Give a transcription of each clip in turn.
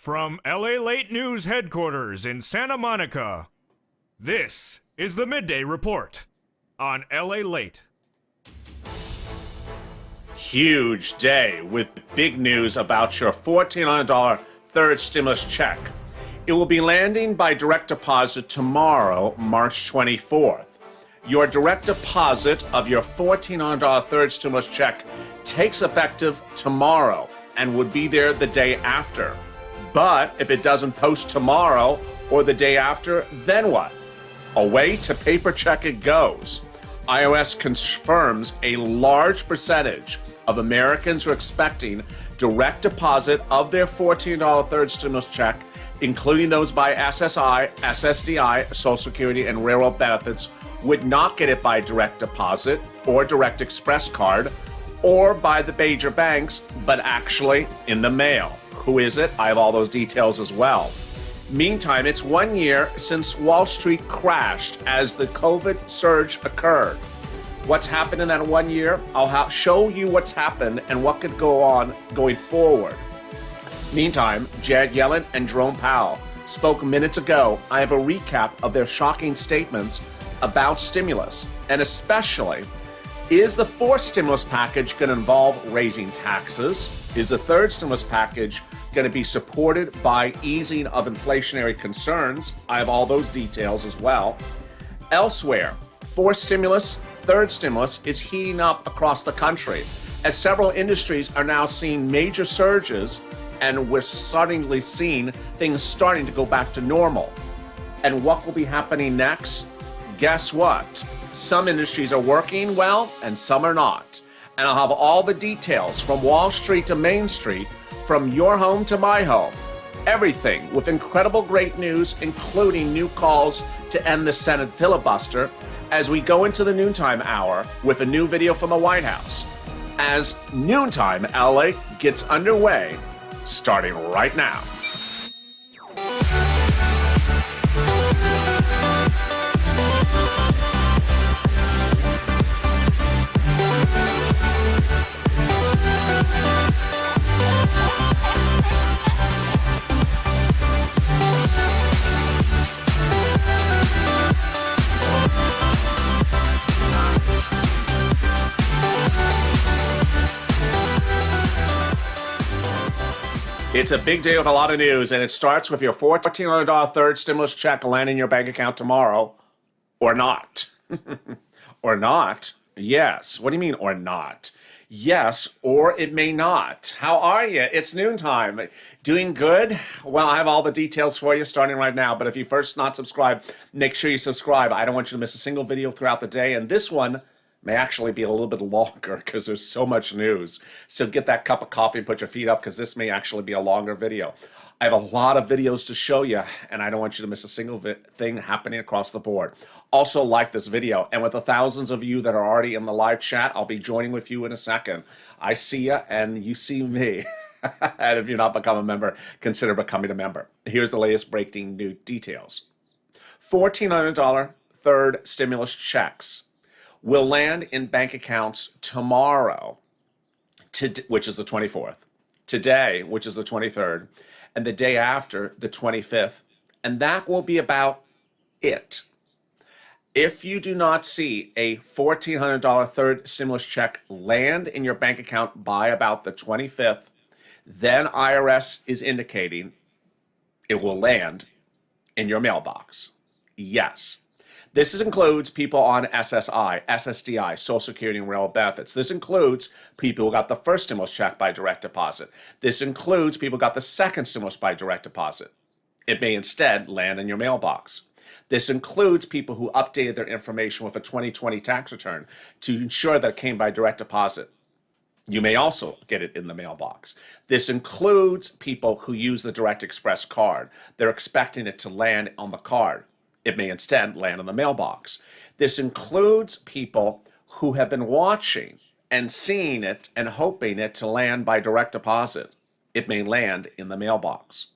From LALATE News headquarters in Santa Monica, this is the Midday Report on LALATE. Huge day with big news about your $1,400 third stimulus check. It will be landing by direct deposit tomorrow, March 24th. Your direct deposit of your $1,400 third stimulus check takes effective tomorrow and would be there the day after. But if it doesn't post tomorrow or the day after, then what? Away to paper check it goes. IRS confirms a large percentage of Americans are expecting direct deposit of their $14 third stimulus check, including those by SSI, SSDI, Social Security, and railroad benefits, would not get it by direct deposit or direct express card or by the major banks, but actually in the mail. Who is it? I have all those details as well. Meantime, it's 1 year since Wall Street crashed as the COVID surge occurred. What's happened in that 1 year? I'll show you what's happened and what could go on going forward. Meantime, Janet Yellen and Jerome Powell spoke minutes ago. I have a recap of their shocking statements about stimulus, and especially, is the fourth stimulus package going to involve raising taxes? Is the third stimulus package going to be supported by easing of inflationary concerns? I have all those details as well. Elsewhere, fourth stimulus, third stimulus is heating up across the country as several industries are now seeing major surges, and we're suddenly seeing things starting to go back to normal. And what will be happening next? Guess what? Some industries are working well and some are not. And I'll have all the details from Wall Street to Main Street, from your home to my home. Everything with incredible great news, including new calls to end the Senate filibuster as we go into the noontime hour with a new video from the White House. As Noontime LA gets underway, starting right now. It's a big day with a lot of news, and it starts with your $1,400 third stimulus check landing in your bank account tomorrow, or not. Or not? Yes. What do you mean, or not? Yes, or it may not. How are you? It's noontime. Doing good? Well, I have all the details for you starting right now, but if you first not subscribed, make sure you subscribe. I don't want you to miss a single video throughout the day, and this one may actually be a little bit longer because there's so much news. So get that cup of coffee and put your feet up because this may actually be a longer video. I have a lot of videos to show you, and I don't want you to miss a single thing happening across the board. Also, like this video, and with the thousands of you that are already in the live chat, I'll be joining with you in a second. I see you, and you see me. And if you're not become a member, consider becoming a member. Here's the latest breaking new details. $1,400 third stimulus checks will land in bank accounts tomorrow, which is the 24th, today, which is the 23rd, and the day after, the 25th, and that will be about it. If you do not see a $1,400 third stimulus check land in your bank account by about the 25th, then IRS is indicating it will land in your mailbox. Yes. This includes people on SSI, SSDI, Social Security, and railroad benefits. This includes people who got the first stimulus check by direct deposit. This includes people who got the second stimulus by direct deposit. It may instead land in your mailbox. This includes people who updated their information with a 2020 tax return to ensure that it came by direct deposit. You may also get it in the mailbox. This includes people who use the Direct Express card. They're expecting it to land on the card. It may instead land in the mailbox. This includes people who have been watching and seeing it and hoping it to land by direct deposit. It may land in the mailbox.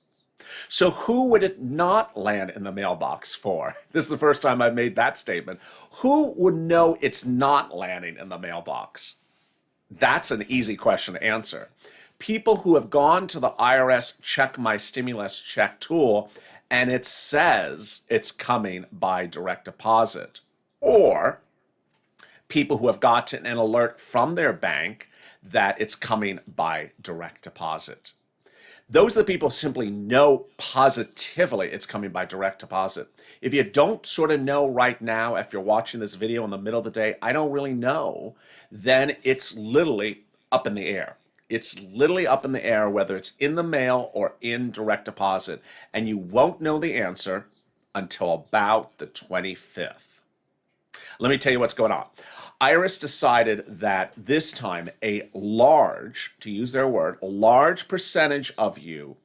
So who would it not land in the mailbox for? This is the first time I've made that statement. Who would know it's not landing in the mailbox? That's an easy question to answer. People who have gone to the IRS Check My Stimulus Check tool and it says it's coming by direct deposit, or people who have gotten an alert from their bank that it's coming by direct deposit. Those are the people who simply know positively it's coming by direct deposit. If you don't sort of know right now, if you're watching this video in the middle of the day, I don't really know, then it's literally up in the air. It's literally up in the air whether it's in the mail or in direct deposit, and you won't know the answer until about the 25th. Let me tell you what's going on. IRS decided that this time a large, to use their word, a large percentage of you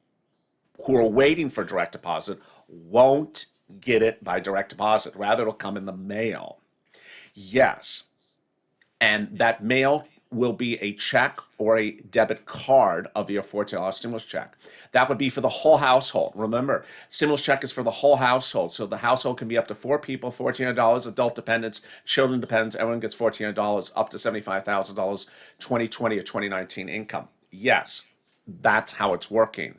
who are waiting for direct deposit won't get it by direct deposit. Rather, it'll come in the mail. Yes, and that mail will be a check or a debit card of your $14 stimulus check. That would be for the whole household. Remember, stimulus check is for the whole household. So the household can be up to 4 people, $1,400, adult dependents, children dependents, everyone gets $1,400, up to $75,000, 2020 or 2019 income. Yes, that's how it's working.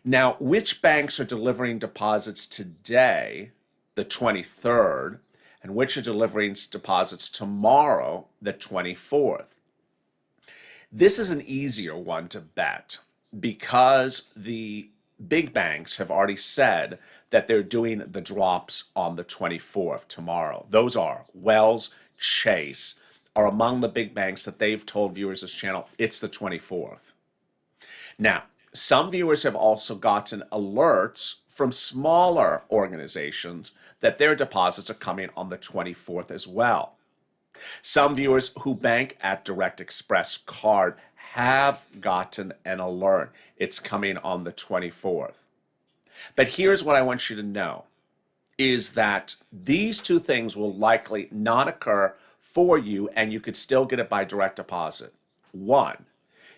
Now, which banks are delivering deposits today, the 23rd, and which are delivering deposits tomorrow, the 24th? This is an easier one to bet because the big banks have already said that they're doing the drops on the 24th, tomorrow. Those are Wells, Chase, are among the big banks that they've told viewers this channel it's the 24th. Now, some viewers have also gotten alerts from smaller organizations that their deposits are coming on the 24th as well. Some viewers who bank at Direct Express card have gotten an alert. It's coming on the 24th. But here's what I want you to know, is that these two things will likely not occur for you, and you could still get it by direct deposit. One,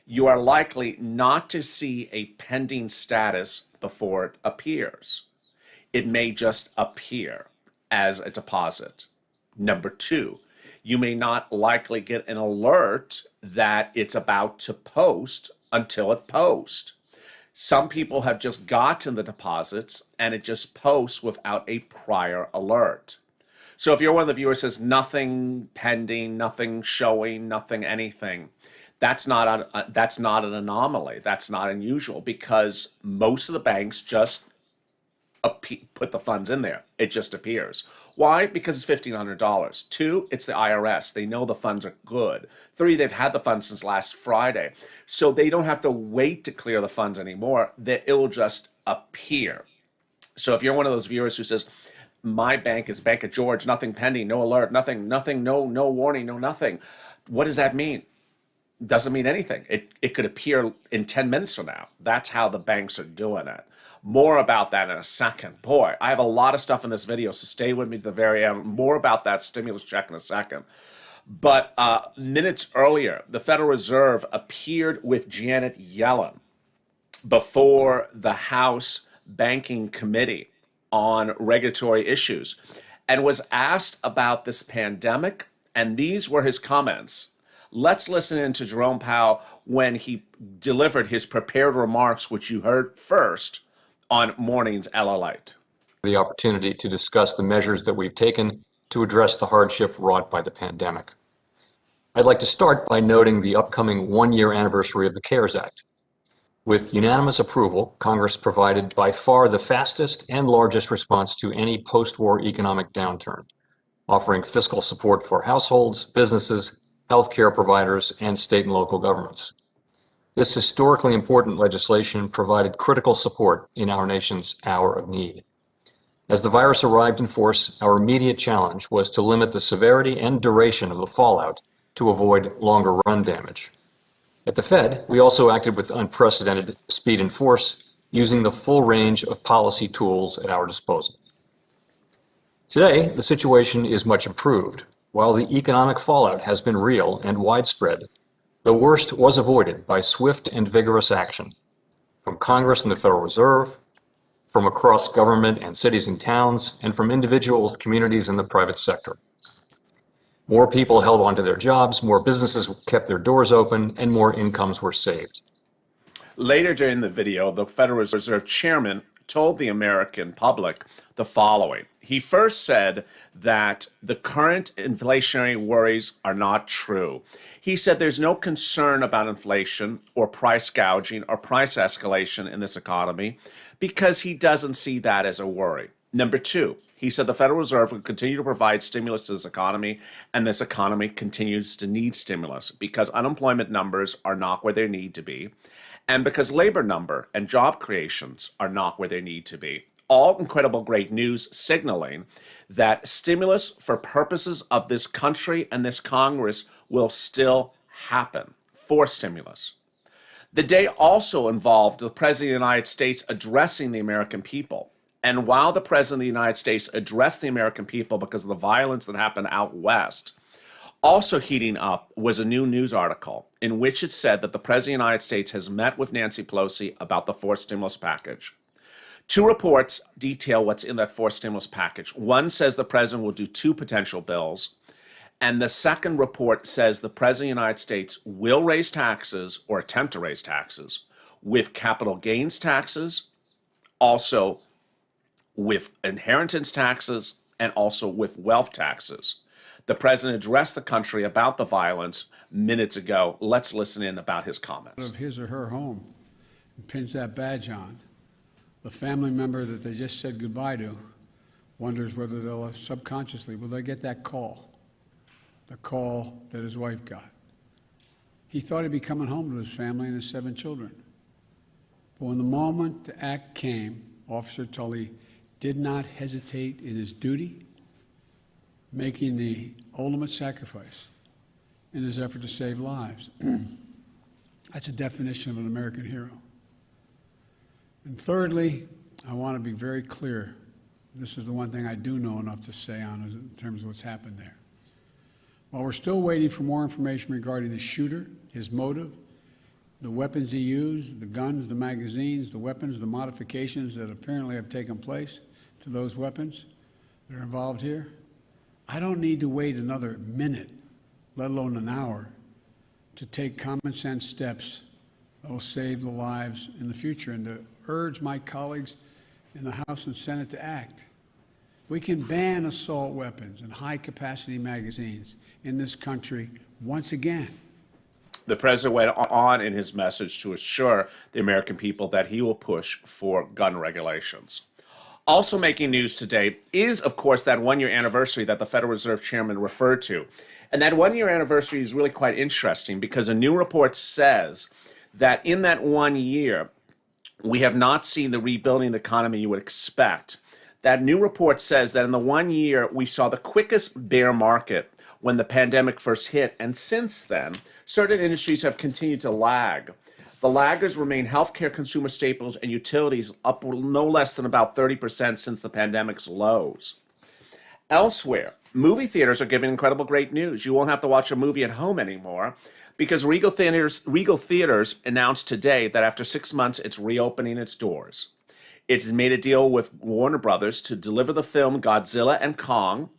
you are likely not to see a pending status before it appears. It may just appear as a deposit. Number two, you may not likely get an alert that it's about to post until it posts. Some people have just gotten the deposits and it just posts without a prior alert. So if you're one of the viewers who says nothing pending, nothing showing, nothing anything, that's not an anomaly. That's not unusual because most of the banks just put the funds in there. It just appears. Why? Because it's $1,500. Two, it's the IRS. They know the funds are good. Three, they've had the funds since last Friday. So they don't have to wait to clear the funds anymore. It will just appear. So if you're one of those viewers who says, my bank is Bank of George, nothing pending, no alert, nothing, no warning, no nothing. What does that mean? Doesn't mean anything. It could appear in 10 minutes from now. That's how the banks are doing it. More about that in a second. Boy, I have a lot of stuff in this video, so stay with me to the very end. More about that stimulus check in a second. But minutes earlier, the Federal Reserve appeared with Janet Yellen before the House Banking Committee on regulatory issues and was asked about this pandemic, and these were his comments. Let's listen in to Jerome Powell when he delivered his prepared remarks, which you heard first on morning's LALATE. The opportunity to discuss the measures that we've taken to address the hardship wrought by the pandemic. I'd like to start by noting the upcoming one-year anniversary of the CARES Act. With unanimous approval, Congress provided by far the fastest and largest response to any post-war economic downturn, offering fiscal support for households, businesses, healthcare providers, and state and local governments. This historically important legislation provided critical support in our nation's hour of need. As the virus arrived in force, our immediate challenge was to limit the severity and duration of the fallout to avoid longer run damage. At the Fed, we also acted with unprecedented speed and force, using the full range of policy tools at our disposal. Today, the situation is much improved. While the economic fallout has been real and widespread, the worst was avoided by swift and vigorous action from Congress and the Federal Reserve, from across government and cities and towns, and from individual communities in the private sector. More people held on to their jobs, more businesses kept their doors open, and more incomes were saved. Later during the video, the Federal Reserve Chairman told the American public the following. He first said that the current inflationary worries are not true. He said there's no concern about inflation or price gouging or price escalation in this economy because he doesn't see that as a worry. Number two, he said the Federal Reserve will continue to provide stimulus to this economy, and this economy continues to need stimulus because unemployment numbers are not where they need to be, and because labor number and job creations are not where they need to be. All incredible great news signaling that stimulus for purposes of this country and this Congress will still happen for stimulus. The day also involved the President of the United States addressing the American people. And while the President of the United States addressed the American people because of the violence that happened out west, also heating up was a new news article in which it said that the President of the United States has met with Nancy Pelosi about the fourth stimulus package. Two reports detail what's in that fourth stimulus package. One says the president will do two potential bills, and the second report says the President of the United States will raise taxes or attempt to raise taxes with capital gains taxes, also with inheritance taxes, and also with wealth taxes. The president addressed the country about the violence minutes ago. Let's listen in about his comments. Of his or her home and pins that badge on, the family member that they just said goodbye to wonders whether they'll subconsciously, will they get that call, the call that his wife got. He thought he'd be coming home to his family and his 7 children. But when the moment the act came, Officer Tully did not hesitate in his duty, making the ultimate sacrifice in his effort to save lives. That's a definition of an American hero. And thirdly, I want to be very clear. This is the one thing I do know enough to say on in terms of what's happened there. While we're still waiting for more information regarding the shooter, his motive, the weapons he used, the guns, the magazines, the weapons, the modifications that apparently have taken place to those weapons that are involved here, I don't need to wait another minute, let alone an hour, to take common sense steps that will save the lives in the future and to urge my colleagues in the House and Senate to act. We can ban assault weapons and high-capacity magazines in this country once again. The president went on in his message to assure the American people that he will push for gun regulations. Also making news today is, of course, that one-year anniversary that the Federal Reserve Chairman referred to. And that one-year anniversary is really quite interesting because a new report says that in that 1 year, we have not seen the rebuilding the economy you would expect. That new report says that in the 1 year, we saw the quickest bear market when the pandemic first hit. And since then, certain industries have continued to lag. The laggers remain healthcare, consumer staples, and utilities, up no less than about 30% since the pandemic's lows. Elsewhere, movie theaters are giving incredible great news. You won't have to watch a movie at home anymore because Regal Theaters announced today that after 6 months, it's reopening its doors. It's made a deal with Warner Brothers to deliver the film Godzilla and Kong,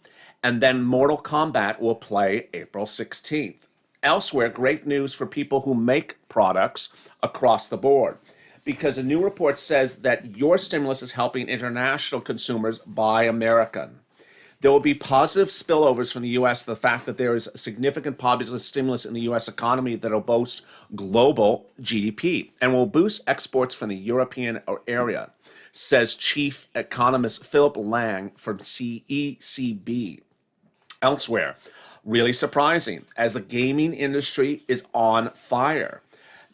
and then Mortal Kombat will play April 16th. Elsewhere, great news for people who make products across the board, because a new report says that your stimulus is helping international consumers buy American. There will be positive spillovers from the U.S. The fact that there is significant popular stimulus in the U.S. economy that will boost global GDP and will boost exports from the European area, says Chief Economist Philip Lang from CECB. Elsewhere, really surprising, as the gaming industry is on fire.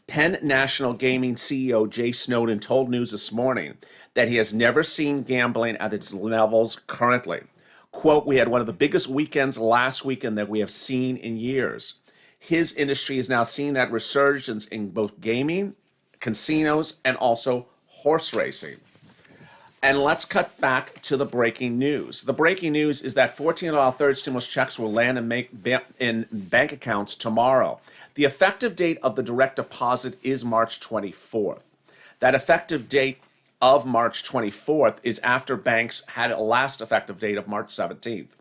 Penn National Gaming CEO Jay Snowden told News This Morning that he has never seen gambling at its levels currently. Quote, "We had one of the biggest weekends last weekend that we have seen in years." His industry is now seeing that resurgence in both gaming, casinos, and also horse racing. And let's cut back to the breaking news. The breaking news is that $14 third stimulus checks will land in bank accounts tomorrow. The effective date of the direct deposit is March 24th. That effective date of March 24th is after banks had a last effective date of March 17th.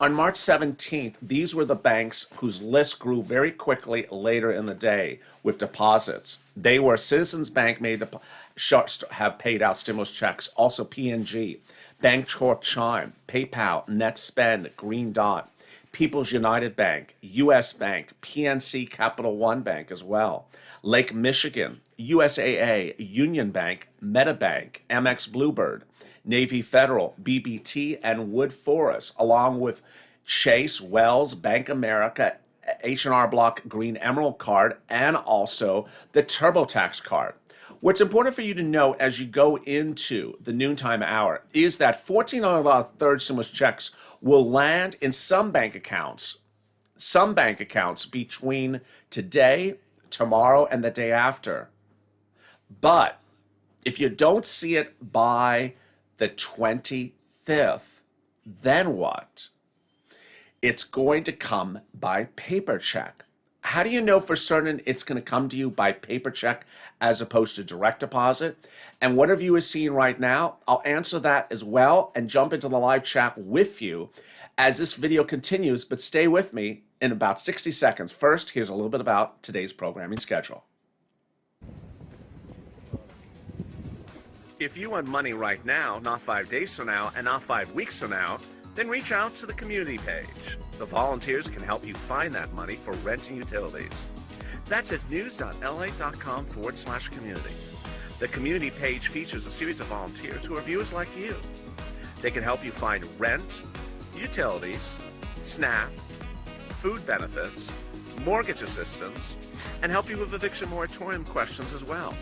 On March 17th, these were the banks whose list grew very quickly later in the day with deposits. They were Citizens Bank have paid out stimulus checks, also P&G, Bank Chime, PayPal, NetSpend, Green Dot, People's United Bank, US Bank, PNC Capital One Bank as well, Lake Michigan, USAA, Union Bank, MetaBank, MX Bluebird, Navy Federal, BBT, and Wood Forest, along with Chase, Wells, Bank America, H&R Block Green Emerald card, and also the TurboTax card. What's important for you to know as you go into the noontime hour is that $1,400 third stimulus checks will land in some bank accounts between today, tomorrow, and the day after. But if you don't see it by the 25th, then what? It's going to come by paper check. How do you know for certain it's going to come to you by paper check as opposed to direct deposit? And what have you is seeing right now? I'll answer that as well and jump into the live chat with you as this video continues, but stay with me in about 60 seconds. First, here's a little bit about today's programming schedule. If you want money right now, not 5 days from now, and not 5 weeks from now, then reach out to the community page. The volunteers can help you find that money for rent and utilities. That's at news.la.com/community. The community page features a series of volunteers who are viewers like you. They can help you find rent, utilities, SNAP, food benefits, mortgage assistance, and help you with eviction moratorium questions as well.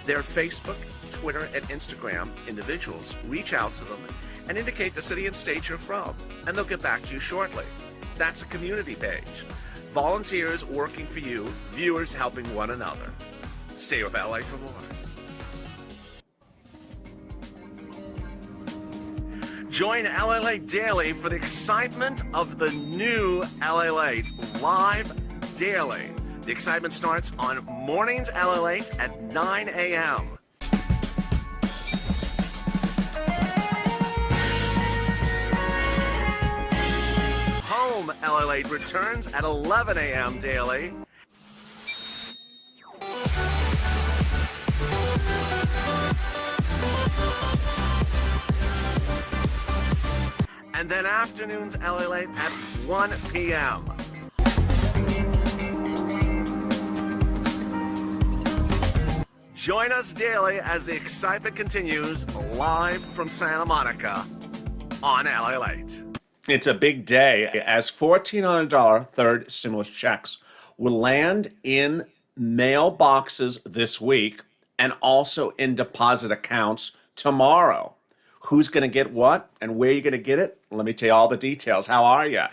Their Facebook, Twitter, and Instagram individuals reach out to them and indicate the city and state you're from, and they'll get back to you shortly. That's a community page. Volunteers working for you, viewers helping one another. Stay with LA for more. Join LALATE Daily for the excitement of the new LALATE live daily. The excitement starts on mornings LALATE at 9 a.m. Home LALATE returns at 11 a.m. daily. And then afternoons LALATE at 1 p.m. Join us daily as the excitement continues live from Santa Monica on LALATE. It's a big day as $1,400 third stimulus checks will land in mailboxes this week and also in deposit accounts tomorrow. Who's going to get what and where you're going to get it? Let me tell you all the details. How are you?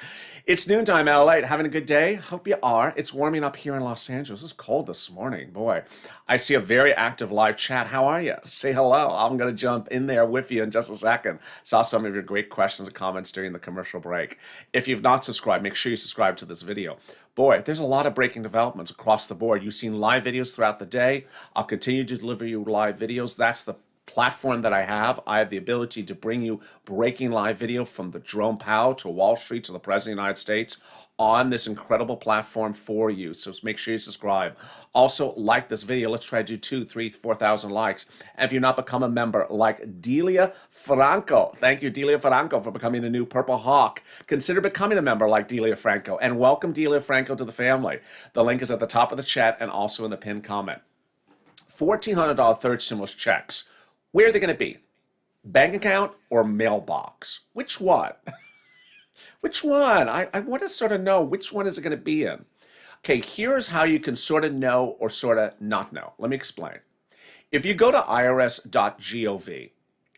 It's noontime, LA. Having a good day? Hope you are. It's warming up here in Los Angeles. It's cold this morning. Boy, I see a very active live chat. How are you? Say hello. I'm going to jump in there with you in just a second. Saw some of your great questions and comments during the commercial break. If you've not subscribed, make sure you subscribe to this video. Boy, there's a lot of breaking developments across the board. You've seen live videos throughout the day. I'll continue to deliver you live videos. That's the platform that I have. I have the ability to bring you breaking live video from the Jerome Powell to Wall Street to the President of the United States on this incredible platform for you. So make sure you subscribe. Also, like this video. Let's try to do 2,000, 3,000, 4,000 likes. And if you're not become a member, like Delia Franco. Thank you, Delia Franco, for becoming a new Purple Hawk. Consider becoming a member like Delia Franco. And welcome Delia Franco to the family. The link is at the top of the chat and also in the pinned comment. $1,400 third stimulus checks. Where are they going to be? Bank account or mailbox? Which one? Which one? I want to sort of know which one is it going to be in. Okay, here's how you can sort of know or sort of not know. Let me explain. If you go to irs.gov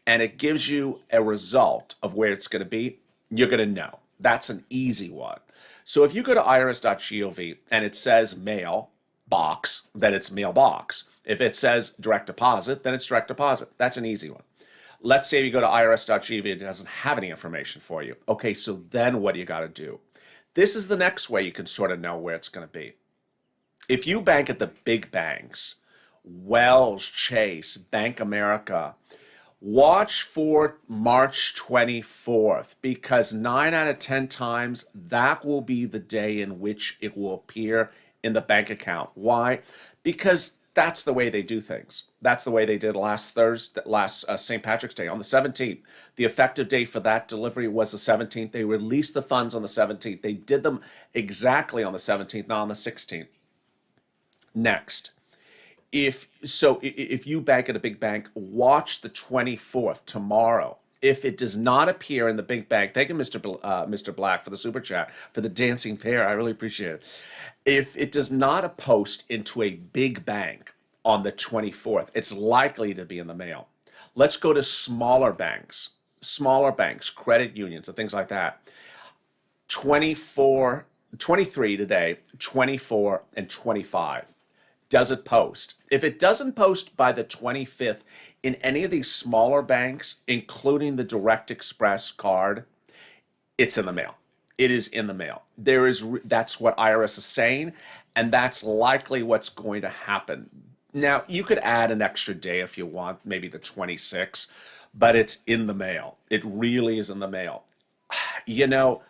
and it gives you a result of where it's going to be, you're going to know. That's an easy one. So if you go to irs.gov and it says mail box, then it's mailbox. If it says direct deposit, then it's direct deposit. That's an easy one. Let's say you go to irs.gov, it doesn't have any information for you. Okay, so then what do you got to do? This is the next way you can sort of know where it's going to be. If you bank at the big banks, Wells, Chase, Bank America, Watch for March 24th, because 9 out of 10 times that will be the day in which it will appear in the bank account. Why? Because that's the way they do things. That's the way they did last St. Patrick's Day on the 17th. The effective date for that delivery was the 17th. They released the funds on the 17th. They did them exactly on the 17th, not on the 16th. Next. If you bank at a big bank, watch the 24th, tomorrow. If it does not appear in the big bank, thank you, Mr. Black, for the super chat, for the dancing pair. I really appreciate it. If it does not post into a big bank on the 24th, it's likely to be in the mail. Let's go to smaller banks, credit unions, and things like that. 23 today, 24, and 25. Does it post? If it doesn't post by the 25th in any of these smaller banks, including the Direct Express card, it's in the mail. It is in the mail. That's what IRS is saying, and that's likely what's going to happen. Now, you could add an extra day if you want, maybe the 26th, but it's in the mail. It really is in the mail. You know,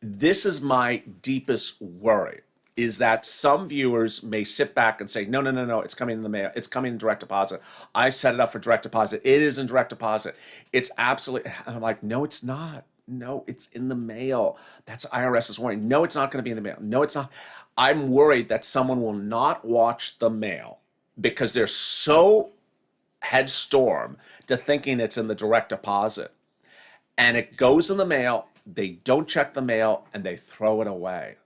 this is my deepest worry, is that some viewers may sit back and say, no, it's coming in the mail. It's coming in direct deposit. I set it up for direct deposit. It is in direct deposit. It's absolutely, and I'm like, no, it's not. No, it's in the mail. That's IRS's warning. No, it's not going to be in the mail. No, it's not. I'm worried that someone will not watch the mail because they're so headstorm to thinking it's in the direct deposit. And it goes in the mail, they don't check the mail, and they throw it away.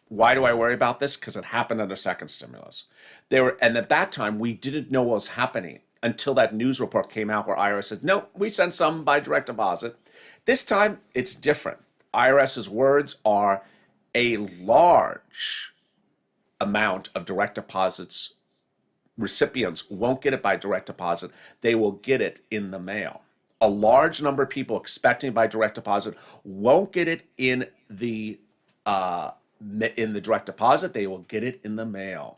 Why do I worry about this? Because it happened under second stimulus. And at that time, we didn't know what was happening until that news report came out where IRS said, no, we sent some by direct deposit. This time, it's different. IRS's words are a large amount of direct deposits. Recipients won't get it by direct deposit. They will get it in the mail. A large number of people expecting by direct deposit won't get it in the direct deposit. They will get it in the mail.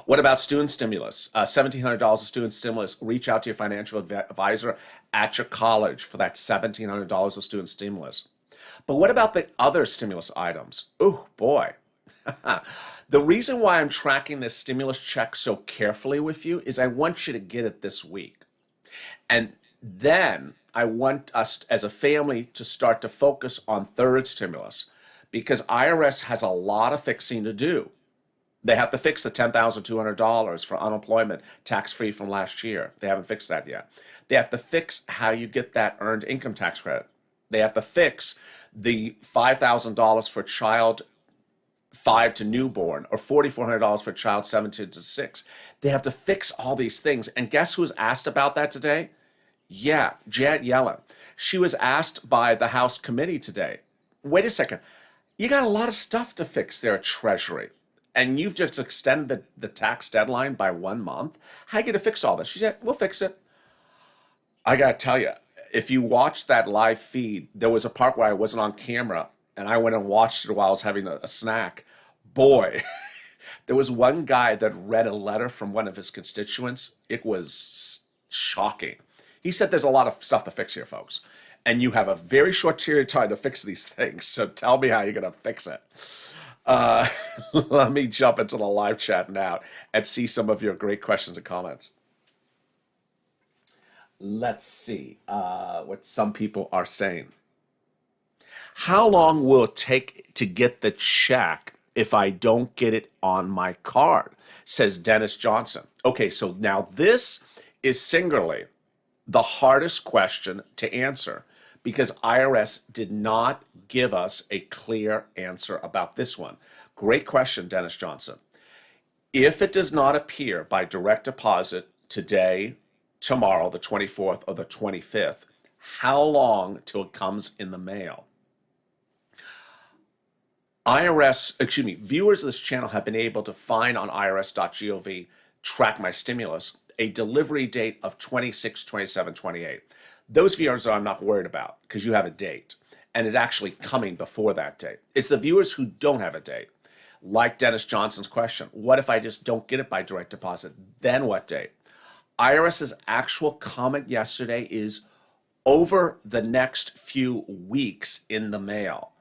What about student stimulus? $1,700 of student stimulus. Reach out to your financial advisor at your college for that $1,700 of student stimulus. But what about the other stimulus items? Oh, boy. The reason why I'm tracking this stimulus check so carefully with you is I want you to get it this week. And then I want us as a family to start to focus on third stimulus, because IRS has a lot of fixing to do. They have to fix the $10,200 for unemployment, tax-free from last year. They haven't fixed that yet. They have to fix how you get that earned income tax credit. They have to fix the $5,000 for child 5 to newborn, or $4,400 for child 7 to 6. They have to fix all these things. And guess who was asked about that today? Yeah, Janet Yellen. She was asked by the House committee today. Wait a second. You got a lot of stuff to fix there at Treasury, and you've just extended the tax deadline by 1 month. How are you going to fix all this? She said, we'll fix it. I got to tell you, if you watch that live feed, there was a part where I wasn't on camera, and I went and watched it while I was having a snack. Boy, there was one guy that read a letter from one of his constituents. It was shocking. He said there's a lot of stuff to fix here, folks, and you have a very short period of time to fix these things, so tell me how you're going to fix it. Let me jump into the live chat now and see some of your great questions and comments. Let's see what some people are saying. How long will it take to get the check if I don't get it on my card? Says Dennis Johnson. Okay, so now this is singularly the hardest question to answer, because IRS did not give us a clear answer about this one. Great question, Dennis Johnson. If it does not appear by direct deposit today, tomorrow, the 24th or the 25th, how long till it comes in the mail? Viewers of this channel have been able to find on irs.gov, track my stimulus, a delivery date of 26, 27, 28. Those viewers I'm not worried about, because you have a date, and it's actually coming before that date. It's the viewers who don't have a date, like Dennis Johnson's question. What if I just don't get it by direct deposit? Then what date? IRS's actual comment yesterday is over the next few weeks in the mail.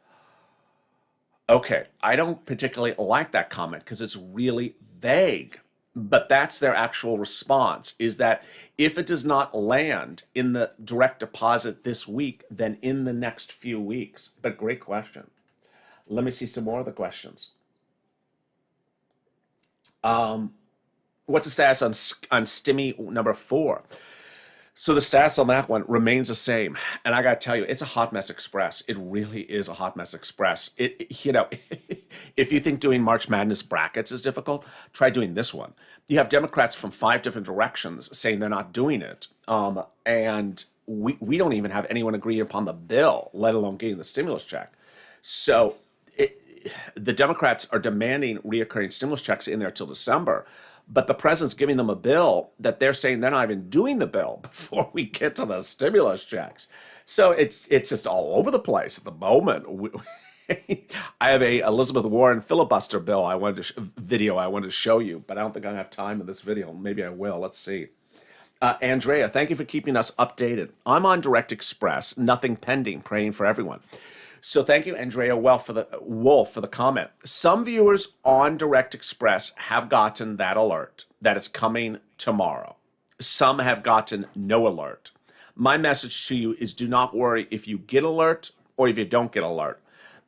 Okay, I don't particularly like that comment because it's really vague, but that's their actual response, is that if it does not land in the direct deposit this week, then in the next few weeks. But great question. Let me see some more of the questions. What's the status on STIMI number 4? So the status on that one remains the same. And I got to tell you, it's a hot mess express. It really is a hot mess express. If you think doing March Madness brackets is difficult, try doing this one. You have Democrats from 5 different directions saying they're not doing it. And we don't even have anyone agree upon the bill, let alone getting the stimulus check. So the Democrats are demanding reoccurring stimulus checks in there till December. But the president's giving them a bill that they're saying they're not even doing the bill before we get to the stimulus checks. So it's just all over the place at the moment. I have a Elizabeth Warren filibuster bill video I wanted to show you, but I don't think I have time in this video. Maybe I will. Let's see. Andrea, thank you for keeping us updated. I'm on Direct Express, nothing pending, praying for everyone. So thank you, Andrea Wolf, for the comment. Some viewers on Direct Express have gotten that alert that it's coming tomorrow. Some have gotten no alert. My message to you is do not worry if you get alert or if you don't get alert,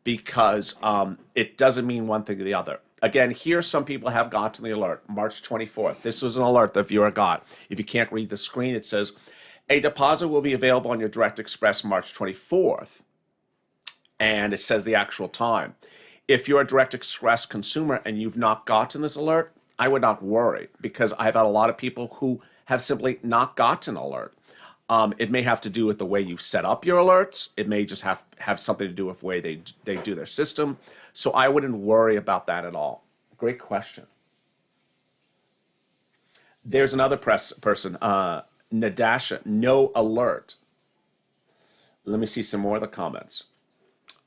because it doesn't mean one thing or the other. Again, here some people have gotten the alert, March 24th. This was an alert the viewer got. If you can't read the screen, it says, a deposit will be available on your Direct Express March 24th. And it says the actual time. If you're a Direct Express consumer and you've not gotten this alert, I would not worry, because I've had a lot of people who have simply not gotten an alert. It may have to do with the way you've set up your alerts. It may just have something to do with the way they do their system. So I wouldn't worry about that at all. Great question. There's another person, Nadasha, no alert. Let me see some more of the comments.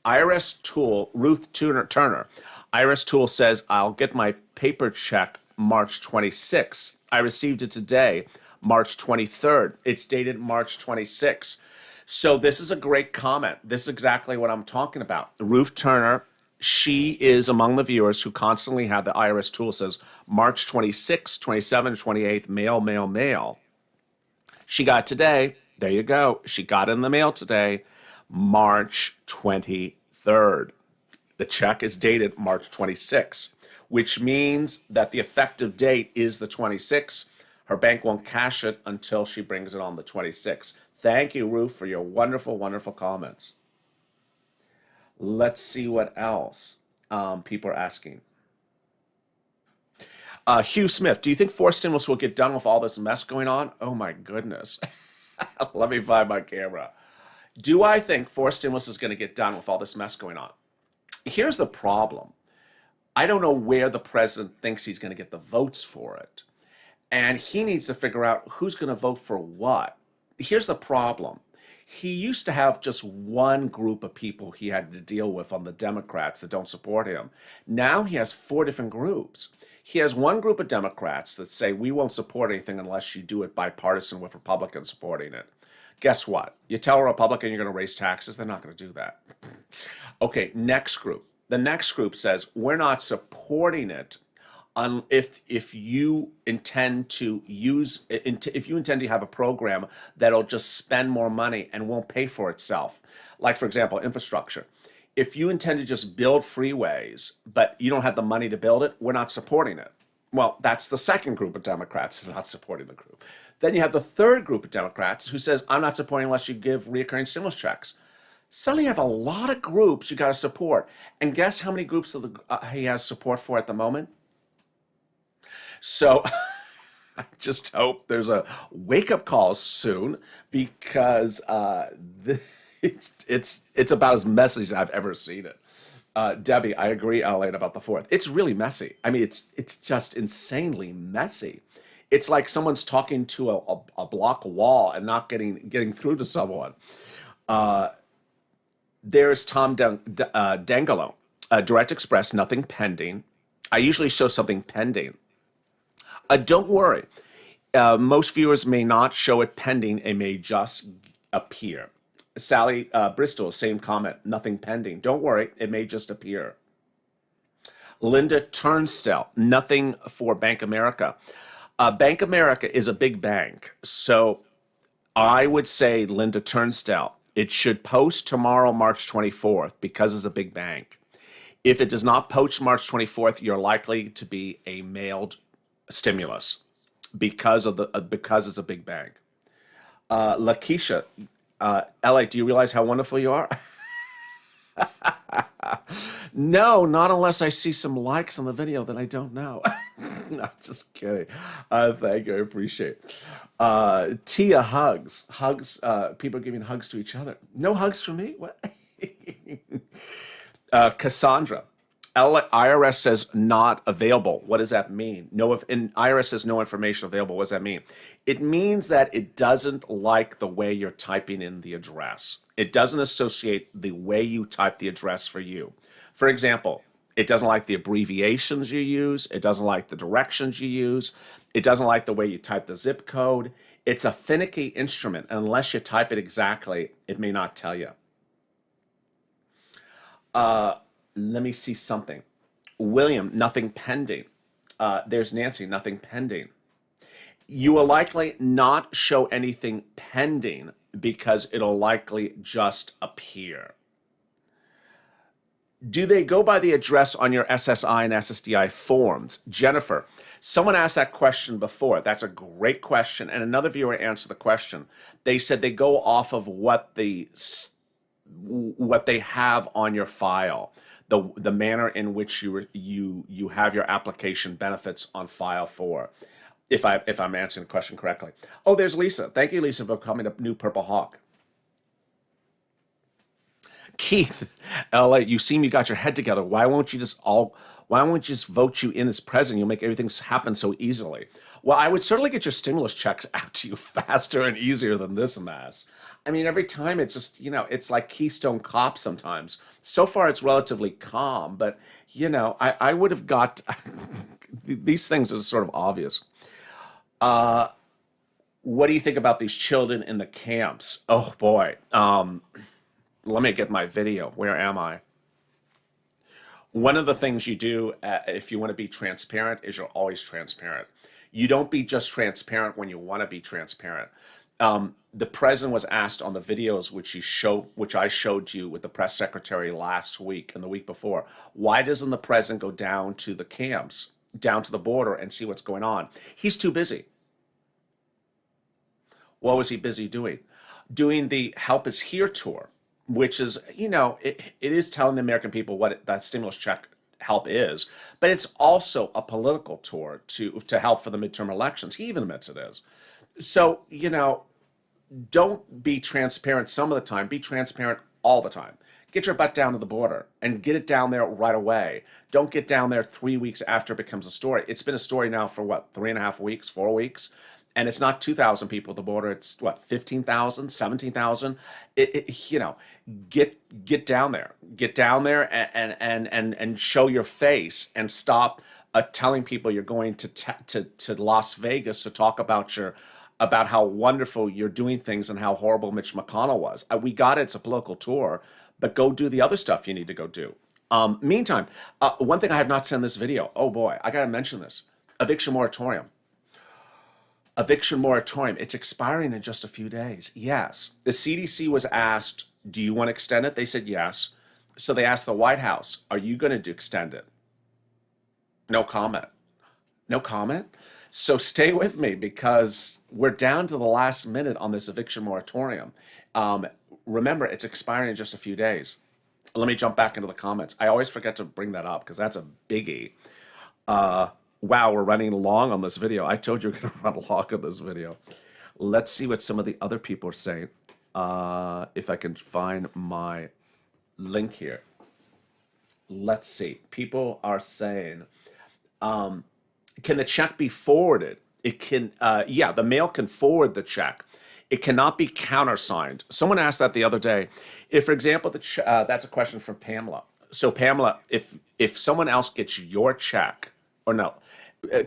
IRS Tool, Ruth Turner. IRS Tool says, I'll get my paper check March 26th. I received it today, March 23rd. It's dated March 26th. So this is a great comment. This is exactly what I'm talking about. Ruth Turner, she is among the viewers who constantly have the IRS Tool says March 26th, 27th, 28th, mail. She got today. There you go. She got in the mail today, March 23rd. The check is dated March 26th, which means that the effective date is the 26th. Her bank won't cash it until she brings it on the 26th. Thank you, Ruth, for your wonderful, wonderful comments. Let's see what else people are asking. Hugh Smith, do you think forced stimulus will get done with all this mess going on? Oh, my goodness. Let me find my camera. Do I think forced stimulus is going to get done with all this mess going on? Here's the problem. I don't know where the president thinks he's going to get the votes for it. And he needs to figure out who's going to vote for what. Here's the problem. He used to have just one group of people he had to deal with on the Democrats that don't support him. Now he has 4 different groups. He has one group of Democrats that say, we won't support anything unless you do it bipartisan with Republicans supporting it. Guess what? You tell a Republican you're going to raise taxes, they're not going to do that. Okay, next group. The next group says, we're not supporting it if you intend to have a program that'll just spend more money and won't pay for itself. Like, for example, infrastructure. If you intend to just build freeways, but you don't have the money to build it, we're not supporting it. Well, that's the second group of Democrats that are not supporting the group. Then you have the third group of Democrats who says, I'm not supporting unless you give reoccurring stimulus checks. Suddenly you have a lot of groups you got to support. And guess how many groups he has support for at the moment? So I just hope there's a wake-up call soon, because it's about as messy as I've ever seen it. Debbie, I agree, LALATE, about the 4th. It's really messy. I mean, it's just insanely messy. It's like someone's talking to a block wall and not getting through to someone. There's Tom Dangalo, Direct Express, nothing pending. I usually show something pending. Don't worry. Most viewers may not show it pending. It may just appear. Sally Bristol, same comment. Nothing pending. Don't worry. It may just appear. Linda Turnstile, nothing for Bank America. Bank America is a big bank. So I would say, Linda Turnstile, it should post tomorrow, March 24th, because it's a big bank. If it does not post March 24th, you're likely to be a mailed stimulus because it's a big bank. Lakeisha, LA, do you realize how wonderful you are? No, not unless I see some likes on the video that I don't know. No, I'm just kidding. Thank you, I appreciate it. Tia, hugs. People are giving hugs to each other. No hugs for me? What? Cassandra, IRS says not available. What does that mean? IRS says no information available. What does that mean? It means that it doesn't like the way you're typing in the address. It doesn't associate the way you type the address for you. For example, it doesn't like the abbreviations you use. It doesn't like the directions you use. It doesn't like the way you type the zip code. It's a finicky instrument. And unless you type it exactly, it may not tell you. Let me see something. William, nothing pending. There's Nancy, nothing pending. You will likely not show anything pending because it'll likely just appear. Do they go by the address on your SSI and SSDI forms? Jennifer, someone asked that question before. That's a great question. And another viewer answered the question. They said they go off of what they have on your file, the manner in which you have your application benefits on file for. If I'm answering the question correctly. Oh, there's Lisa. Thank you, Lisa, for coming up. New Purple Hawk. Keith, LA, you seem you got your head together. Why won't you just vote you in as president? You'll make everything happen so easily. Well, I would certainly get your stimulus checks out to you faster and easier than this mess. I mean, every time it's just, it's like Keystone Cop sometimes. So far, it's relatively calm, but, I would have got, these things are sort of obvious. What do you think about these children in the camps? Oh, boy. Let me get my video. Where am I? One of the things you do if you want to be transparent is you're always transparent. You don't be just transparent when you want to be transparent. The president was asked on the videos which I showed you with the press secretary last week and the week before, why doesn't the president go down to the camps, down to the border and see what's going on? He's too busy. What was he busy doing? Doing the Help Is Here tour, which is, it is telling the American people what that stimulus check help is, but it's also a political tour to help for the midterm elections. He even admits it is. So, don't be transparent some of the time. Be transparent all the time. Get your butt down to the border and get it down there right away. Don't get down there 3 weeks after it becomes a story. It's been a story now for 3.5 weeks, 4 weeks? And it's not 2,000 people at the border. It's 15,000, 17,000. Get down there. Get down there and show your face and stop telling people you're going to Las Vegas to talk about how wonderful you're doing things and how horrible Mitch McConnell was. We got it. It's a political tour, but go do the other stuff you need to go do. Meantime, one thing I have not seen in this video. Oh boy, I got to mention this. Eviction moratorium. Eviction moratorium. It's expiring in just a few days. Yes. The CDC was asked, do you want to extend it? They said yes. So they asked the White House, are you going to extend it? No comment. No comment? So stay with me because we're down to the last minute on this eviction moratorium. Remember, it's expiring in just a few days. Let me jump back into the comments. I always forget to bring that up because that's a biggie. Wow, we're running long on this video. I told you we're going to run long on this video. Let's see what some of the other people are saying. If I can find my link here. Let's see. People are saying, can the check be forwarded? It can, the mail can forward the check. It cannot be countersigned. Someone asked that the other day. If, for example, that's a question from Pamela. So Pamela, if someone else gets your check, or no,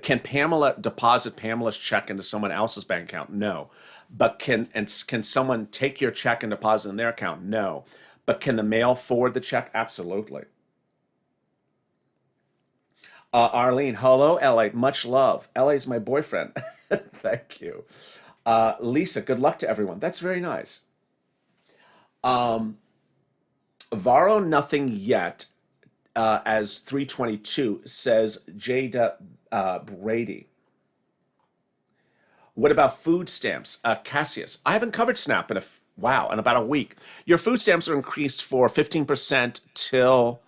Can Pamela deposit Pamela's check into someone else's bank account? No. But can someone take your check and deposit in their account? No. But can the mail forward the check? Absolutely. Arlene, hello, LA. Much love. LA is my boyfriend. Thank you. Lisa, good luck to everyone. That's very nice. Varo nothing yet, as 322 says Jada Brady. What about food stamps? Cassius, I haven't covered SNAP in about a week. Your food stamps are increased for 15% till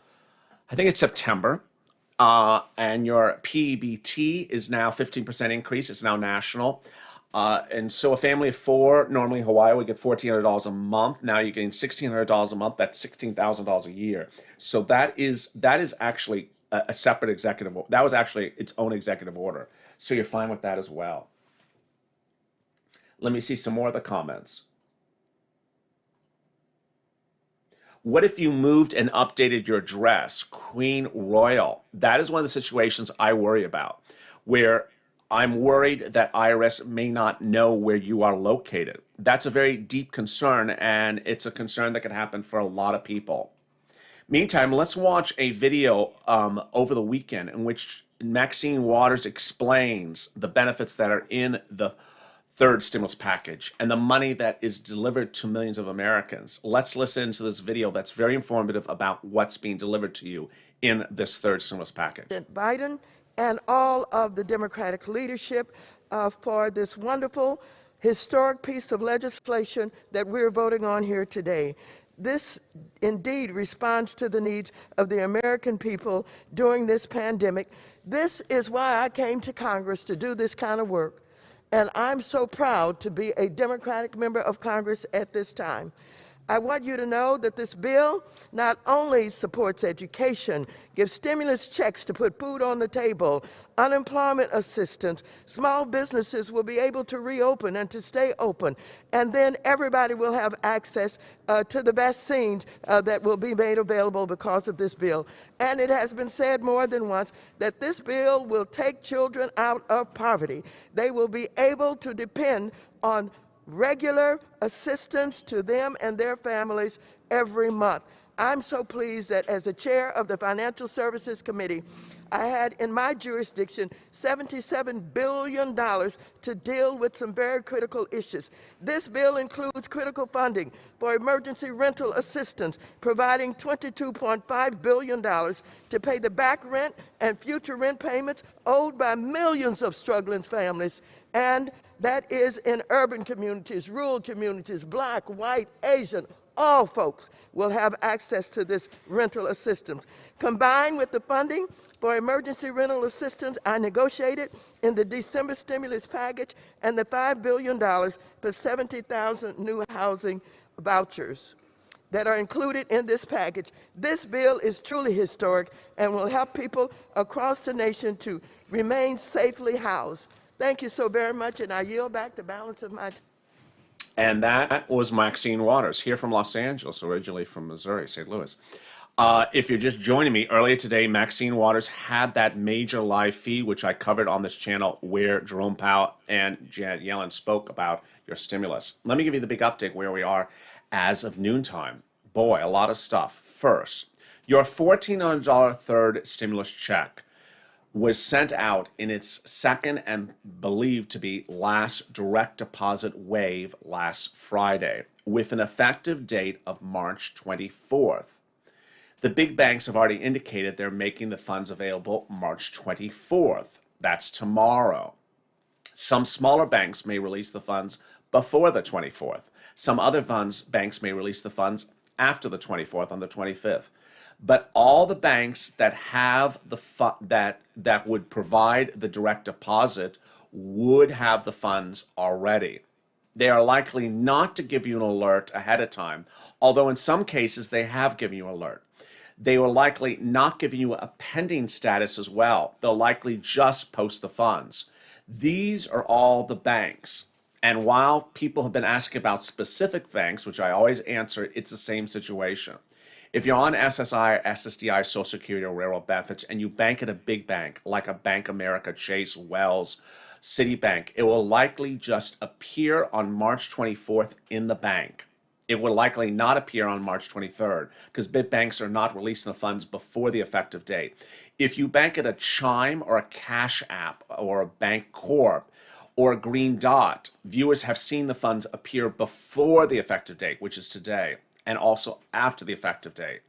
I think it's September. And your PBT is now 15% increase. It's now national. And so a family of four, normally in Hawaii, would get $1,400 a month. Now you're getting $1,600 a month. That's $16,000 a year. So that is actually a separate executive. That was actually its own executive order. So you're fine with that as well. Let me see some more of the comments. What if you moved and updated your address? Queen Royal. That is one of the situations I worry about, where I'm worried that IRS may not know where you are located. That's a very deep concern, and it's a concern that can happen for a lot of people. Meantime, let's watch a video over the weekend in which Maxine Waters explains the benefits that are in the third stimulus package and the money that is delivered to millions of Americans. Let's listen to this video that's very informative about what's being delivered to you in this third stimulus package. President Biden and all of the Democratic leadership for this wonderful, historic piece of legislation that we're voting on here today. This indeed responds to the needs of the American people during this pandemic. This is why I came to Congress to do this kind of work. And I'm so proud to be a Democratic member of Congress at this time. I want you to know that this bill not only supports education, gives stimulus checks to put food on the table, unemployment assistance, small businesses will be able to reopen and to stay open, and then everybody will have access to the vaccines that will be made available because of this bill. And it has been said more than once that this bill will take children out of poverty. They will be able to depend on regular assistance to them and their families every month. I'm so pleased that as the chair of the Financial Services Committee, I had in my jurisdiction $77 billion to deal with some very critical issues. This bill includes critical funding for emergency rental assistance, providing $22.5 billion to pay the back rent and future rent payments owed by millions of struggling families. And that is in urban communities, rural communities, Black, white, Asian, all folks will have access to this rental assistance. Combined with the funding for emergency rental assistance I negotiated in the December stimulus package and the $5 billion for 70,000 new housing vouchers that are included in this package, this bill is truly historic and will help people across the nation to remain safely housed. Thank you so very much, and I yield back the balance of my time. And that was Maxine Waters, here from Los Angeles, originally from Missouri, St. Louis. If you're just joining me, earlier today, Maxine Waters had that major live feed, which I covered on this channel, where Jerome Powell and Janet Yellen spoke about your stimulus. Let me give you the big update where we are as of noontime. Boy, a lot of stuff. First, your $1,400 third stimulus check was sent out in its second and believed to be last direct deposit wave last Friday, with an effective date of March 24th. The big banks have already indicated they're making the funds available March 24th. That's tomorrow. Some smaller banks may release the funds before the 24th. Some other banks may release the funds after the 24th on the 25th. But all the banks that have that would provide the direct deposit would have the funds already. They are likely not to give you an alert ahead of time, although in some cases they have given you an alert. They will likely not give you a pending status as well. They'll likely just post the funds. These are all the banks. And while people have been asking about specific banks, which I always answer, it's the same situation. If you're on SSI, SSDI, Social Security, or Railroad benefits, and you bank at a big bank like a Bank America, Chase, Wells, Citibank, it will likely just appear on March 24th in the bank. It will likely not appear on March 23rd because big banks are not releasing the funds before the effective date. If you bank at a Chime or a Cash App or a Bank Corp or a Green Dot, viewers have seen the funds appear before the effective date, which is today, and also after the effective date.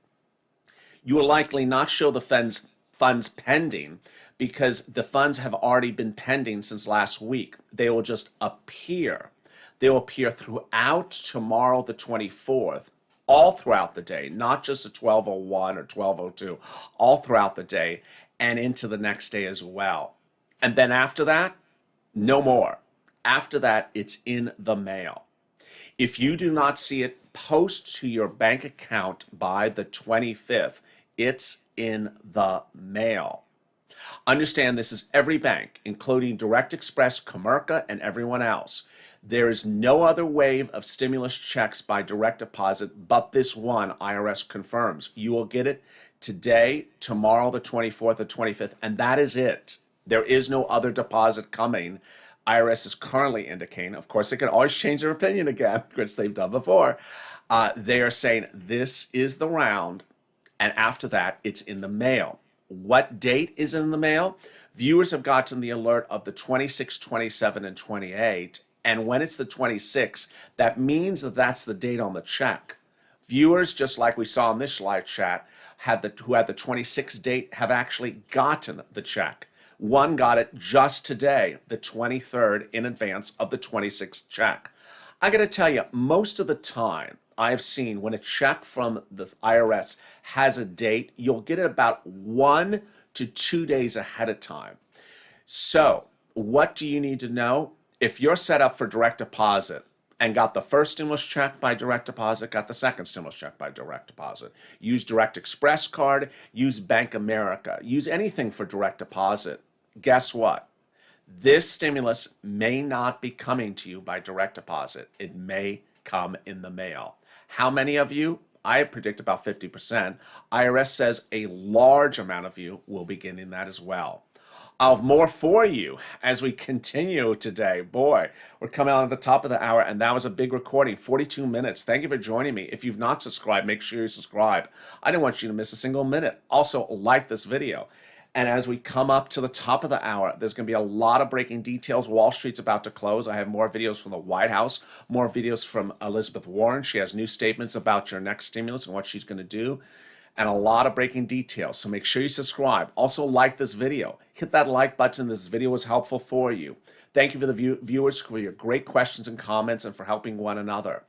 You will likely not show the funds pending because the funds have already been pending since last week. They will just appear. They will appear throughout tomorrow, the 24th, all throughout the day, not just at 12:01 or 12:02, all throughout the day and into the next day as well. And then after that, no more. After that, it's in the mail. If you do not see it post to your bank account by the 25th, it's in the mail. Understand this is every bank, including Direct Express, Comerica, and everyone else. There is no other wave of stimulus checks by direct deposit but this one, IRS confirms. You will get it today, tomorrow, the 24th or 25th, and that is it. There is no other deposit coming. IRS is currently indicating, of course, they can always change their opinion again, which they've done before. They are saying this is the round, and after that, it's in the mail. What date is in the mail? Viewers have gotten the alert of the 26th, 27th, and 28th. And when it's the 26th, that means that that's the date on the check. Viewers, just like we saw in this live chat, who had the 26th date have actually gotten the check. One got it just today, the 23rd, in advance of the 26th check. I got to tell you, most of the time I've seen when a check from the IRS has a date, you'll get it about 1 to 2 days ahead of time. So what do you need to know? If you're set up for direct deposit and got the first stimulus check by direct deposit, got the second stimulus check by direct deposit, use Direct Express card, use Bank America, use anything for direct deposit, guess what? This stimulus may not be coming to you by direct deposit. It may come in the mail. How many of you? I predict about 50%. IRS says a large amount of you will be getting that as well. I'll have more for you as we continue today. Boy, we're coming out at the top of the hour, and that was a big recording, 42 minutes. Thank you for joining me. If you've not subscribed, make sure you subscribe. I didn't want you to miss a single minute. Also, like this video. And as we come up to the top of the hour, there's going to be a lot of breaking details. Wall Street's about to close. I have more videos from the White House, more videos from Elizabeth Warren. She has new statements about your next stimulus and what she's going to do, and a lot of breaking details. So make sure you subscribe. Also, like this video. Hit that like button. This video was helpful for you. Thank you for the viewers for your great questions and comments and for helping one another.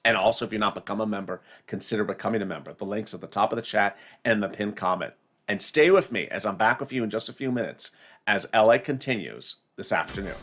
And also, if you're not become a member, consider becoming a member. The link's at the top of the chat and the pinned comment. And stay with me as I'm back with you in just a few minutes as LA continues this afternoon.